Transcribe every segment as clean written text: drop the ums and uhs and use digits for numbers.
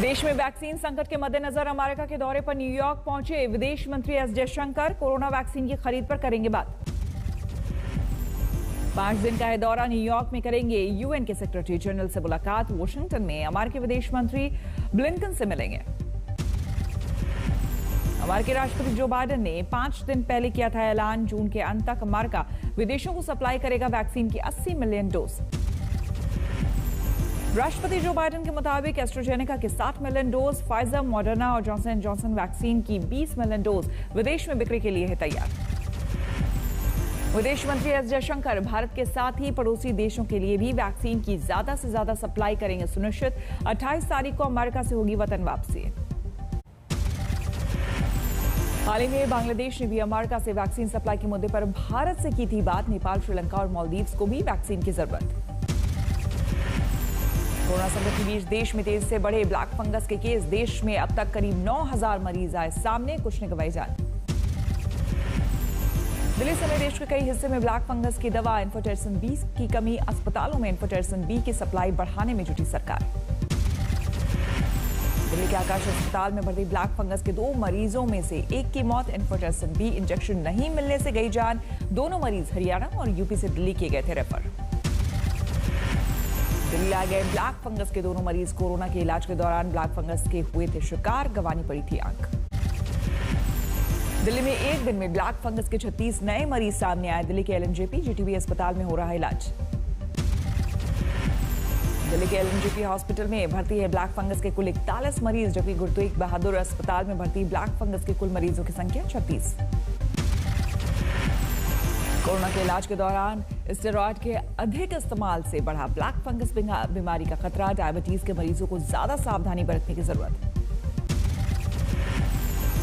देश में वैक्सीन संकट के मद्देनजर अमेरिका के दौरे पर न्यूयॉर्क पहुंचे विदेश मंत्री एस जयशंकर कोरोना वैक्सीन की खरीद पर करेंगे बात। 5 दिन का यह दौरा न्यूयॉर्क में करेंगे। यूएन के सेक्रेटरी जनरल से मुलाकात। वॉशिंगटन में अमेरिकी विदेश मंत्री ब्लिंकन से मिलेंगे। अमेरिकी राष्ट्रपति जो बाइडेन ने 5 दिन पहले किया था ऐलान, जून के अंत तक अमेरिका विदेशों को सप्लाई करेगा वैक्सीन की 80 मिलियन डोज। राष्ट्रपति जो बाइडेन के मुताबिक एस्ट्राजेनेका के 60 मिलियन डोज, फाइजर, मॉडर्ना और जॉनसन एंड जॉनसन वैक्सीन की 20 मिलियन डोज विदेश में बिक्री के लिए है तैयार। विदेश मंत्री एस जयशंकर भारत के साथ ही पड़ोसी देशों के लिए भी वैक्सीन की ज्यादा से ज्यादा सप्लाई करेंगे सुनिश्चित। 28 तारीख को अमेरिका से होगी वतन वापसी। हाल ही में बांग्लादेश ने भी अमेरिका से वैक्सीन सप्लाई के मुद्दे पर भारत से की थी बात। नेपाल, श्रीलंका और मालदीव्स को भी वैक्सीन की जरूरत। कोरोना संकट के बीच देश में तेजी से बढ़े ब्लैक फंगस के केस। देश में अब तक करीब 9000 मरीज आए सामने, कुछ ने गंवाई जान। दिल्ली समेत देश के कई हिस्से में ब्लैक फंगस की दवा इन्फोटेरसन बी की कमी। अस्पतालों में इन्फोटेरसन बी की सप्लाई बढ़ाने में जुटी सरकार। दिल्ली के आकाश अस्पताल में भर्ती ब्लैक फंगस के 2 मरीजों में से एक की मौत। इन्फोटेरसन बी इंजेक्शन नहीं मिलने से गई जान। दोनों मरीज हरियाणा और यूपी से दिल्ली किए गए थे रेफर। दिल्ली आ गए ब्लैक फंगस के दोनों मरीज। कोरोना के इलाज के दौरान ब्लैक फंगस के हुए थे शिकार, गंवानी पड़ी थी आंख। दिल्ली में एक दिन में ब्लैक फंगस के 36 नए मरीज सामने आए। दिल्ली के एलएनजेपी जीटीबी अस्पताल में हो रहा है इलाज। दिल्ली के एलएनजेपी हॉस्पिटल में भर्ती है ब्लैक फंगस के कुल 41 मरीज, जबकि गुरु तेग बहादुर अस्पताल में भर्ती ब्लैक फंगस के कुल मरीजों की संख्या 36। कोरोना के इलाज के दौरान स्टेरॉयड के अधिक इस्तेमाल से बढ़ा ब्लैक फंगस बीमारी का खतरा। डायबिटीज के मरीजों को ज्यादा सावधानी बरतने की जरूरत।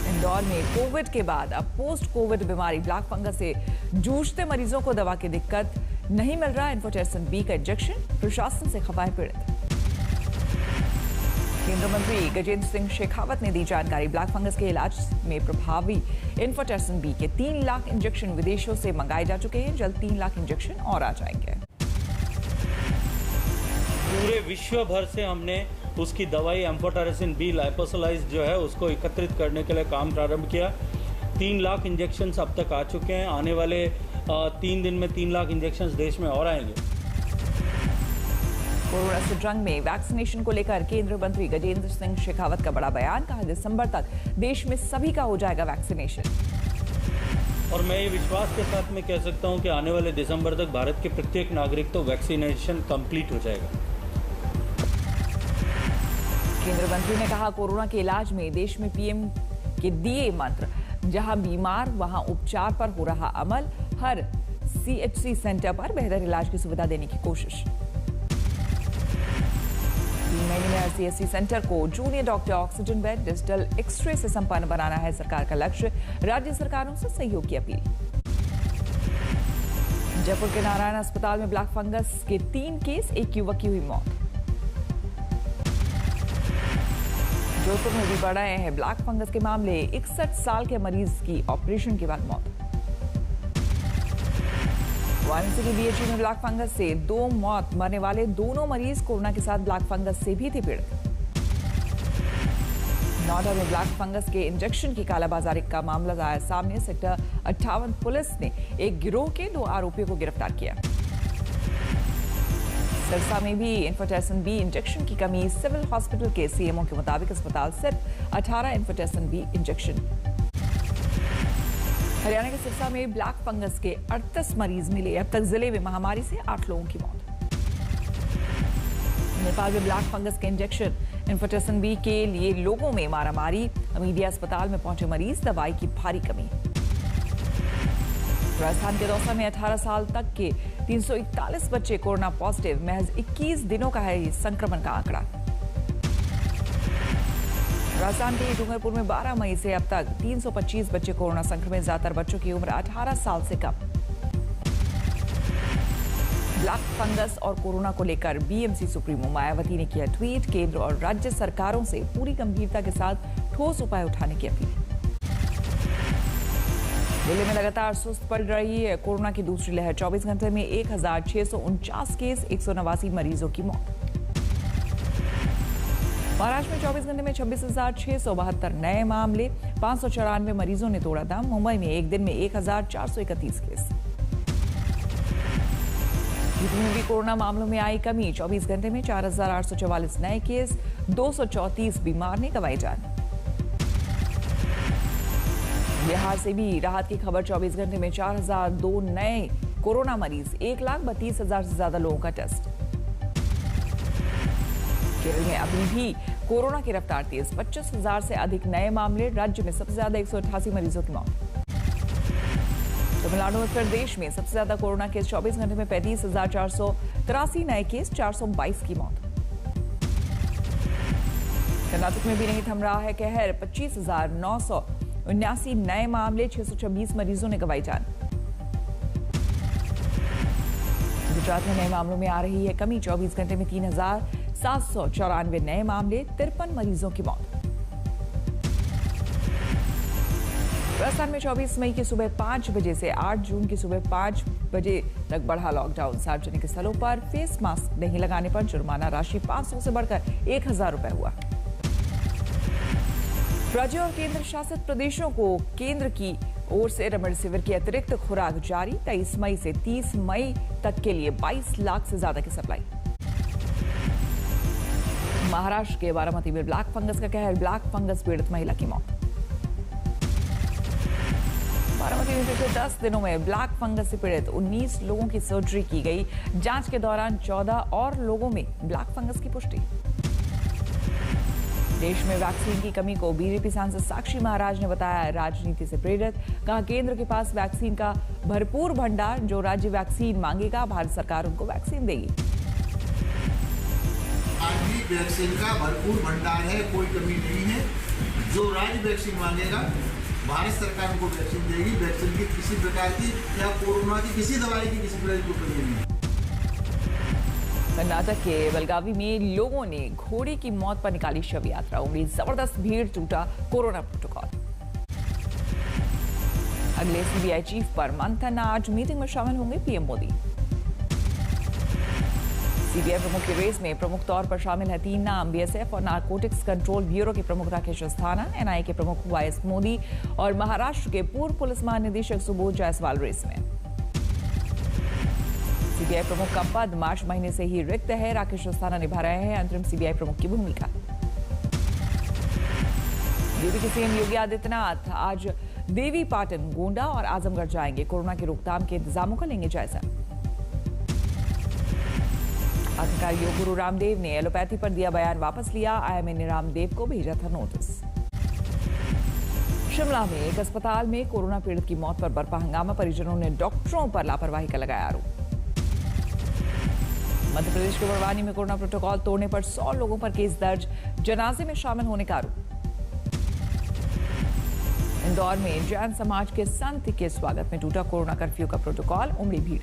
इंदौर में कोविड के बाद अब पोस्ट कोविड बीमारी ब्लैक फंगस से जूझते मरीजों को दवा की दिक्कत, नहीं मिल रहा इन्फोटेरसन बी का इंजेक्शन। प्रशासन से खफा है पीड़ित। केंद्रीय मंत्री गजेंद्र सिंह शेखावत ने दी जानकारी। ब्लैक फंगस के इलाज में प्रभावी इन्फोटेरसन बी के 3 लाख इंजेक्शन विदेशों से मंगाए जा चुके हैं। जल्द 3 लाख इंजेक्शन और आ जाएंगे। पूरे विश्व भर से हमने उसकी दवाई एम्फोटेरसन बी लाइपोसोलाइज जो है उसको एकत्रित करने के लिए काम प्रारंभ किया। 3 लाख इंजेक्शन अब तक आ चुके हैं। आने वाले 3 दिन में 3 लाख इंजेक्शन देश में और आएंगे। कोरोना से जंग में वैक्सीनेशन को लेकर केंद्रीय मंत्री गजेंद्र सिंह शेखावत का बड़ा बयान। कहा दिसंबर तक देश में सभी का हो जाएगा वैक्सीनेशन। और मैं ये विश्वास के साथ में कह सकता हूं कि आने वाले दिसंबर तक भारत के प्रत्येक नागरिक तो वैक्सीनेशन कंप्लीट हो जाएगा। केंद्रीय मंत्री ने कहा कोरोना के इलाज में देश में पीएम के दिए मंत्र, जहां बीमार वहां उपचार पर हो रहा अमल। हर सीएचसी सेंटर पर बेहतर इलाज की सुविधा देने की कोशिश। 3 महीने में हर सीएचसी सेंटर को junior doctor, oxygen bed, digital x-ray से संपन्न बनाना है सरकार का लक्ष्य। राज्य सरकारों से सहयोग की अपील। जयपुर के नारायण अस्पताल में ब्लैक फंगस के 3 केस, एक युवक की हुई मौत। जोधपुर में भी बढ़ रहे हैं ब्लैक फंगस के मामले। 61 साल के मरीज की ऑपरेशन के बाद मौत। वाराणसी के बीएचयू में ब्लैक फंगस से 2 मौत। मरने वाले दोनों मरीज कोरोना के साथ ब्लैक फंगस से भी थे पीड़ित। नोएडा में ब्लैक फंगस के इंजेक्शन की कालाबाजारी का मामला आया सामने। सेक्टर 58 पुलिस ने एक गिरोह के 2 आरोपियों को गिरफ्तार किया। सिरसा में भी इन्फोटेरसन बी इंजेक्शन की कमी। सिविल हॉस्पिटल के सीएमओ के मुताबिक अस्पताल सिर्फ 18 इन्फोटेरसन बी इंजेक्शन। हरियाणा के सिरसा में ब्लैक फंगस के 38 मरीज मिले। अब तक जिले में महामारी से 8 लोगों की मौत। नेपाल में ब्लैक फंगस के इंजेक्शन इन्फोटेरसन बी के लिए लोगों में मारामारी। अमीदिया अस्पताल में पहुंचे मरीज, दवाई की भारी कमी। राजस्थान के दौसा में 18 साल तक के 341 बच्चे कोरोना पॉजिटिव। महज 21 दिनों का है संक्रमण का आंकड़ा। राजस्थान के डूंगरपुर में 12 मई से अब तक 325 बच्चे कोरोना संक्रमित। ज्यादातर बच्चों की उम्र 18 साल से कम। ब्लैक फंगस और कोरोना को लेकर बीएमसी सुप्रीमो मायावती ने किया ट्वीट। केंद्र और राज्य सरकारों से पूरी गंभीरता के साथ ठोस उपाय उठाने की अपील। दिल्ली में लगातार सुस्त पड़ रही है कोरोना की दूसरी लहर। 24 घंटे में 1649 केस, 189 मरीजों की मौत। महाराष्ट्र में 24 घंटे में 26,672 नए मामले, 594 मरीजों ने तोड़ा दम। मुंबई में एक दिन में 1,431 केस। यूपी में भी कोरोना मामलों में आई कमी, 24 घंटे में 4,844 नए केस, 234 बीमार ने गंवाई जान। बिहार से भी राहत की खबर, 24 घंटे में 4,002 नए कोरोना मरीज, 1,32,000 से ज्यादा लोगों का टेस्ट। केरल में अभी भी कोरोना की रफ्तार तेज, 25,000 से अधिक नए मामले, राज्य में सबसे ज्यादा 188 मरीजों की मौत। तमिलनाडु उत्तर प्रदेश में सबसे ज्यादा कोरोना केस, 24 घंटे में 35,483 नए केस, 422 की मौत। कर्नाटक में भी नहीं थम रहा है कहर, 25,979 नए मामले, 626 मरीजों ने गंवाई जान। गुजरात में नए मामलों में आ रही है कमी, 24 घंटे में 3,794 नए मामले, 53 मरीजों की मौत। राजस्थान में 24 मई की सुबह 5 बजे से 8 जून की सुबह 5 बजे तक बढ़ा लॉकडाउन। सार्वजनिक स्थलों पर फेस मास्क नहीं लगाने पर जुर्माना राशि 500 से बढ़कर 1,000 रुपए हुआ। राज्यों और केंद्र शासित प्रदेशों को केंद्र की ओर से रेमडेसिविर की अतिरिक्त खुराक जारी, 23 मई से 30 मई तक के लिए 22 लाख से ज्यादा की सप्लाई। महाराष्ट्र के बारामती में ब्लैक फंगस का कहर, ब्लैक फंगस पीड़ित महिला की मौत। बारामती में पिछले 10 दिनों में ब्लैक फंगस से पीड़ित 19 लोगों की सर्जरी की गई। जांच के दौरान 14 और लोगों में ब्लैक फंगस की पुष्टि। देश में वैक्सीन की कमी को बीजेपी सांसद साक्षी महाराज ने बताया राजनीति से प्रेरित। कहा केंद्र के पास वैक्सीन का भरपूर भंडार, जो राज्य वैक्सीन मांगेगा भारत सरकार उनको वैक्सीन देगी। आज भी वैक्सीन का भरपूर भंडार है, कोई कमी नहीं है। जो राज्य वैक्सीन मांगेगा भारत सरकार उनको वैक्सीन देगी। वैक्सीन की किसी प्रकार की या कोरोना की किसी दवाई की किसी प्रकार की कमी नहीं है। कर्नाटक के बेलगावी में लोगों ने घोड़े की मौत पर निकाली शव यात्रा, उमड़ी जबरदस्त भीड़, टूटा कोरोना प्रोटोकॉल। अगले सीबीआई चीफ पर मंथन, आज मीटिंग में शामिल होंगे पीएम मोदी। सीबीआई प्रमुख की रेस में प्रमुख तौर पर शामिल है 3 नाम, बीएसएफ और नारकोटिक्स कंट्रोल ब्यूरो के प्रमुख राकेश अस्थाना, एनआईए के प्रमुख वाईएस मोदी और महाराष्ट्र के पूर्व पुलिस महानिदेशक सुबोध जायसवाल रेस में। सीबीआई प्रमुख का पद मार्च महीने से ही रिक्त है, राकेश अस्थाना निभा रहे हैं अंतरिम सीबीआई प्रमुख की भूमिका। यूपी के सीएम योगी आदित्यनाथ आज देवी पाटन, गोंडा और आजमगढ़ जाएंगे, कोरोना की रोकथाम के इंतजामों का लेंगे जायजा। आखिरकार योग गुरु रामदेव ने एलोपैथी पर दिया बयान वापस लिया, आईएमए ने रामदेव को भेजा था नोटिस। शिमला में एक अस्पताल में कोरोना पीड़ित की मौत पर बरपा हंगामा, परिजनों ने डॉक्टरों पर लापरवाही का लगाया आरोप। मध्य प्रदेश के बड़वानी में कोरोना प्रोटोकॉल तोड़ने पर 100 लोगों पर केस दर्ज, जनाजे में शामिल होने का आरोप। इंदौर में जैन समाज के संत के स्वागत में टूटा कोरोना कर्फ्यू का प्रोटोकॉल, उमड़ी भीड़।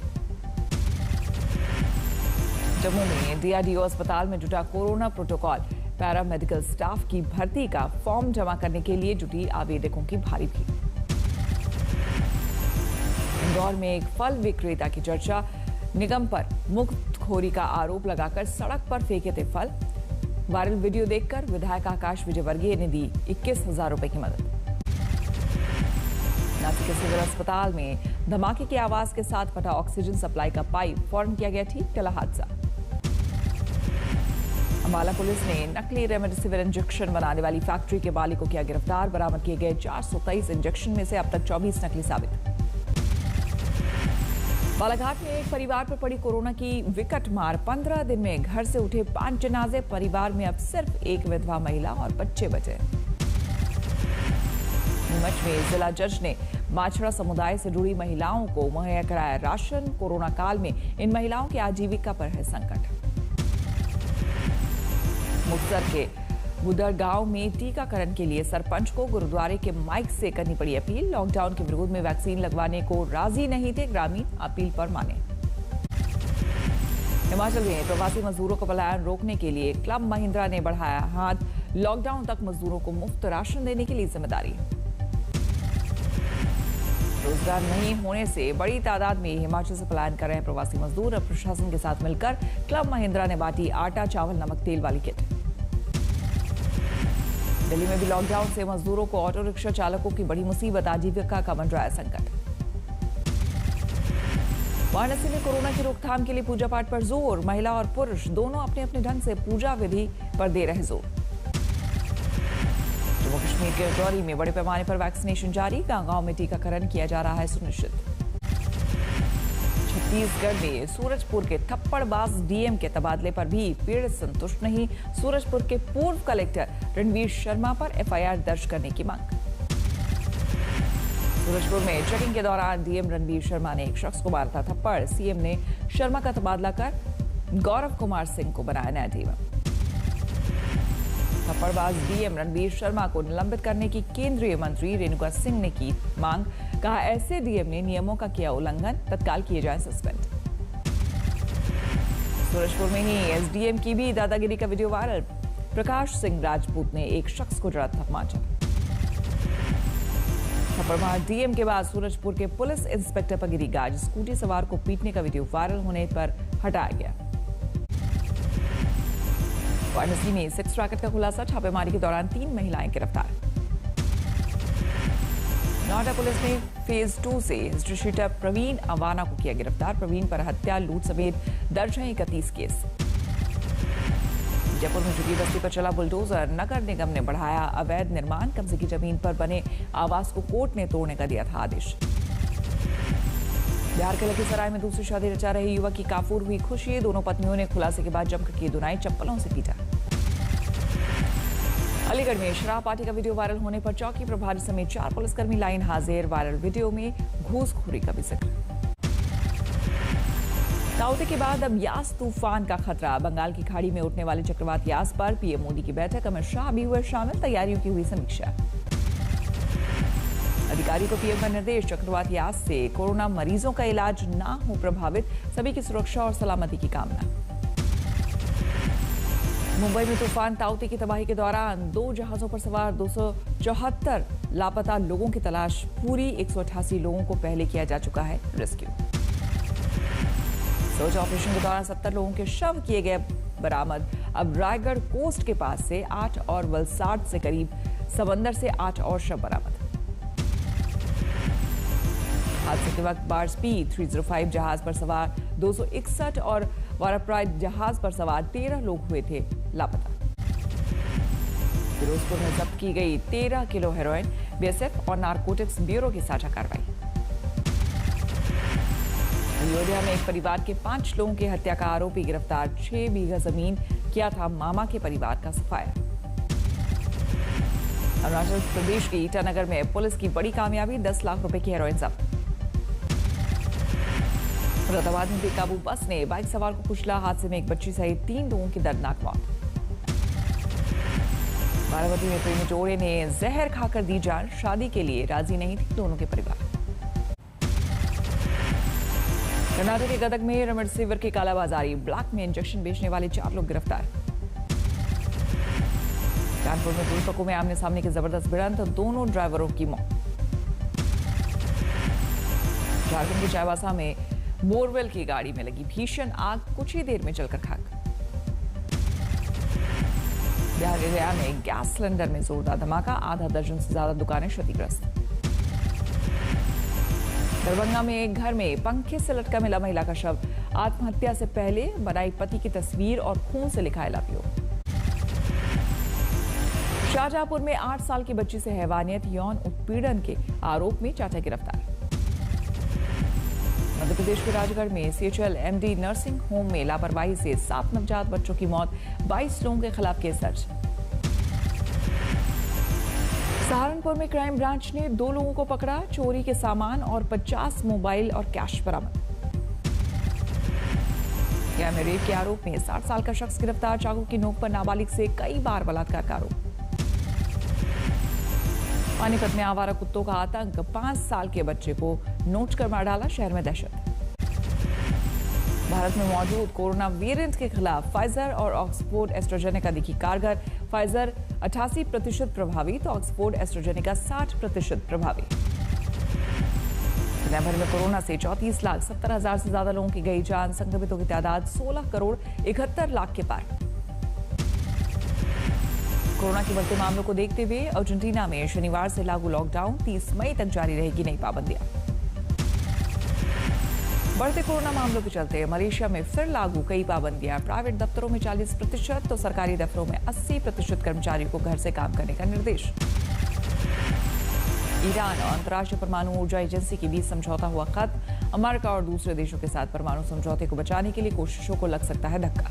जम्मू में डीआरडीओ अस्पताल में जुटा कोरोना प्रोटोकॉल, पैरामेडिकल स्टाफ की भर्ती का फॉर्म जमा करने के लिए जुटी आवेदकों की भारी भीड़। इंदौर में एक फल विक्रेता की चर्चा, निगम पर मुफ्तखोरी का आरोप लगाकर सड़क पर फेंके थे फल। वायरल वीडियो देखकर विधायक आकाश विजयवर्गीय ने दी 21,000 रुपए की मदद। नासिक के सिविल अस्पताल में धमाके की आवाज के साथ फटा ऑक्सीजन सप्लाई का पाइप, फौरन किया गया ठीक, टला हादसा। अंबाला पुलिस ने नकली रेमडेसिविर इंजेक्शन बनाने वाली फैक्ट्री के मालिक को किया गिरफ्तार, बरामद किए गए 423 इंजेक्शन में से अब तक 24 नकली साबित। बालाघाट में एक परिवार पर पड़ी कोरोना की विकट मार, 15 दिन में घर से उठे 5 जनाजे, परिवार में अब सिर्फ एक विधवा महिला और बच्चे बचे। नीमच में जिला जज ने माछड़ा समुदाय से जुड़ी महिलाओं को मुहैया कराया राशन, कोरोना काल में इन महिलाओं की आजीविका पर है संकट। मुक्तसर के बुदर गांव में टीकाकरण के लिए सरपंच को गुरुद्वारे के माइक से करनी पड़ी अपील, लॉकडाउन के विरोध में वैक्सीन लगवाने को राजी नहीं थे ग्रामीण, अपील पर माने। हिमाचल में प्रवासी मजदूरों का पलायन रोकने के लिए क्लब महिंद्रा ने बढ़ाया हाथ, लॉकडाउन तक मजदूरों को मुफ्त राशन देने के लिए जिम्मेदारी। रोजगार नहीं होने से बड़ी तादाद में हिमाचल से पलायन कर रहे हैं प्रवासी मजदूर, अब प्रशासन के साथ मिलकर क्लब महिंद्रा ने बांटी आटा, चावल, नमक, तेल वाली किट। दिल्ली में भी लॉकडाउन से मजदूरों को ऑटो रिक्शा चालकों की बड़ी मुसीबत, आजीविका का बन रहा है संकट। वाराणसी में कोरोना की रोकथाम के लिए पूजा पाठ पर जोर, महिला और पुरुष दोनों अपने अपने ढंग से पूजा विधि पर दे रहे जोर। जम्मू कश्मीर के राजौरी में बड़े पैमाने पर वैक्सीनेशन जारी, गांव-गांव में टीकाकरण किया जा रहा है सुनिश्चित। छत्तीसगढ़ में सूरजपुर के थप्पड़बाज डीएम के तबादले पर भी पीड़ित संतुष्ट नहीं, सूरजपुर के पूर्व कलेक्टर रणवीर शर्मा पर एफआईआर दर्ज करने की मांग। सूरजपुर में चेकिंग के दौरान डीएम रणवीर शर्मा ने एक शख्स को मारा था थप्पड़, सीएम ने शर्मा का तबादला कर गौरव कुमार सिंह को बनाया नया डीएम। थप्पड़बाज डीएम रणवीर शर्मा को निलंबित करने की केंद्रीय मंत्री रेणुका सिंह ने की मांग, कहा ऐसे डीएम ने नियमों का किया उल्लंघन, तत्काल किए जाए सस्पेंड। सूरजपुर में ही एसडीएम की भी दादागिरी का वीडियो वायरल, प्रकाश सिंह राजपूत ने एक शख्स को जड़ा थप्पड़। थप्पड़बाज डीएम के बाद सूरजपुर के पुलिस इंस्पेक्टर पर गिरी गाज, स्कूटी सवार को पीटने का वीडियो वायरल होने पर हटाया गया। वाराणसी में सेक्स रैकेट का खुलासा, छापेमारी के दौरान 3 महिलाएं गिरफ्तार। नोएडा पुलिस ने फेज 2 से हिस्ट्री शीटर प्रवीण अवाना को किया गिरफ्तार, प्रवीण पर हत्या, लूट समेत दर्ज हैं 31 केस। जयपुर में झुग्गी बस्ती पर चला बुलडोजर, नगर निगम ने बढ़ाया अवैध निर्माण, कब्जे की जमीन पर बने आवास को कोर्ट ने तोड़ने का दिया था आदेश। बिहार के लखीसराय में दूसरी शादी रचा रहे युवक की काफूर हुई खुशी, दोनों पत्नियों ने खुलासे के बाद जमकर की धुनाई, चप्पलों से पीटा। अलीगढ़ में शराब पार्टी का वीडियो वायरल होने पर चौकी प्रभारी समेत 4 पुलिसकर्मी लाइन हाजिर, वायरल वीडियो में घूसखोरी का भी जिक्र। ताउते के बाद अब यास तूफान का खतरा, बंगाल की खाड़ी में उठने वाले चक्रवात यास पर पीएम मोदी की बैठक, अमित शाह भी हुए शामिल, तैयारियों की हुई समीक्षा। अधिकारी को पीएम का निर्देश, चक्रवात यास से कोरोना मरीजों का इलाज ना हो प्रभावित, सभी की सुरक्षा और सलामती की कामना। मुंबई में तूफान ताउते की तबाही के दौरान 2 जहाजों पर सवार 274 लापता लोगों की तलाश पूरी, 188 लोगों को पहले किया जा चुका है रेस्क्यू। सर्च ऑपरेशन के दौरान 70 लोगों के शव किए गए बरामद, अब रायगढ़ कोस्ट के पास से 8 और वलसाड से करीब समंदर से 8 और शव बरामद। हादसे के वक्त बार्स P305 जहाज पर सवार 261 और वाराप्राइड जहाज पर सवार 13 लोग हुए थे लापता। फिरोजपुर में जब्त की गई 13 किलो हेरोइन, बीएसएफ और नारकोटिक्स ब्यूरो की साझा कार्रवाई। अयोध्या में एक परिवार के 5 लोगों की हत्या का आरोपी गिरफ्तार, 6 बीघा जमीन किया था मामा के परिवार का सफाया। अरुणाचल प्रदेश के ईटानगर में पुलिस की बड़ी कामयाबी, 10 लाख रुपए की हेरोइन जब्त। मुरादाबाद में बेकाबू बस ने बाइक सवार को कुचला, हादसे में एक बच्ची सहित 3 लोगों की दर्दनाक मौत। बारामती में प्रेमी जोड़े ने जहर खाकर दी जान, शादी के लिए राजी नहीं थी दोनों के परिवार। कर्नाटक के गदग में रेमडेसिविर की कालाबाजारी, ब्लैक में इंजेक्शन बेचने वाले 4 लोग गिरफ्तार। कानपुर में 2 ट्रकों में आमने सामने की जबरदस्त भिड़ंत, दोनों ड्राइवरों की मौत। झारखंड के चाईबासा में बोरवेल की गाड़ी में लगी भीषण आग, कुछ ही देर में जलकर खाक। बिहार के गया में गैस सिलेंडर में जोरदार धमाका, आधा दर्जन से ज्यादा दुकानें क्षतिग्रस्त। दरभंगा में एक घर में पंखे से लटका मिला महिला का शव, आत्महत्या से पहले बनाई पति की तस्वीर और खून से लिखा लव यू। शाहजहांपुर में 8 साल की बच्ची से हैवानियत, यौन उत्पीड़न के आरोप में चाचा गिरफ्तार। मध्य प्रदेश के राजगढ़ में CHL MD नर्सिंग होम में लापरवाही से 7 नवजात बच्चों की मौत, 22 लोगों के खिलाफ केस दर्ज। सहारनपुर में क्राइम ब्रांच ने 2 लोगों को पकड़ा, चोरी के सामान और 50 मोबाइल और कैश बरामद। में रेप के आरोप में 60 साल का शख्स गिरफ्तार, चाकू की नोक पर नाबालिग से कई बार बलात्कार का आरोप। पानीपत में आवारा कुत्तों का आतंक, 5 साल के बच्चे को नोच कर मार डाला, शहर में दहशत। भारत में मौजूद कोरोना वेरिएंट के खिलाफ फाइजर और ऑक्सफोर्ड एस्ट्राजेनेका दिखी कारगर, फाइजर 88% प्रभावी तो ऑक्सफोर्ड एस्ट्राजेनेका 60% प्रभावी। दुनिया भर में कोरोना से 34,70,000 से ज्यादा लोगों की गई जान, संक्रमितों की तादाद 16 करोड़ 71 लाख के पार। कोरोना के बढ़ते मामलों को देखते हुए अर्जेंटीना में शनिवार से लागू लॉकडाउन, 30 मई तक जारी रहेगी नई पाबंदियां। बढ़ते कोरोना मामलों के चलते मलेशिया में फिर लागू कई पाबंदियां। प्राइवेट दफ्तरों में 40% तो सरकारी दफ्तरों में 80% कर्मचारियों को घर से काम करने का निर्देश। ईरान और अंतर्राष्ट्रीय परमाणु ऊर्जा एजेंसी के बीच समझौता हुआ खत्म। अमेरिका और दूसरे देशों के साथ परमाणु समझौते को बचाने के लिए कोशिशों को लग सकता है धक्का।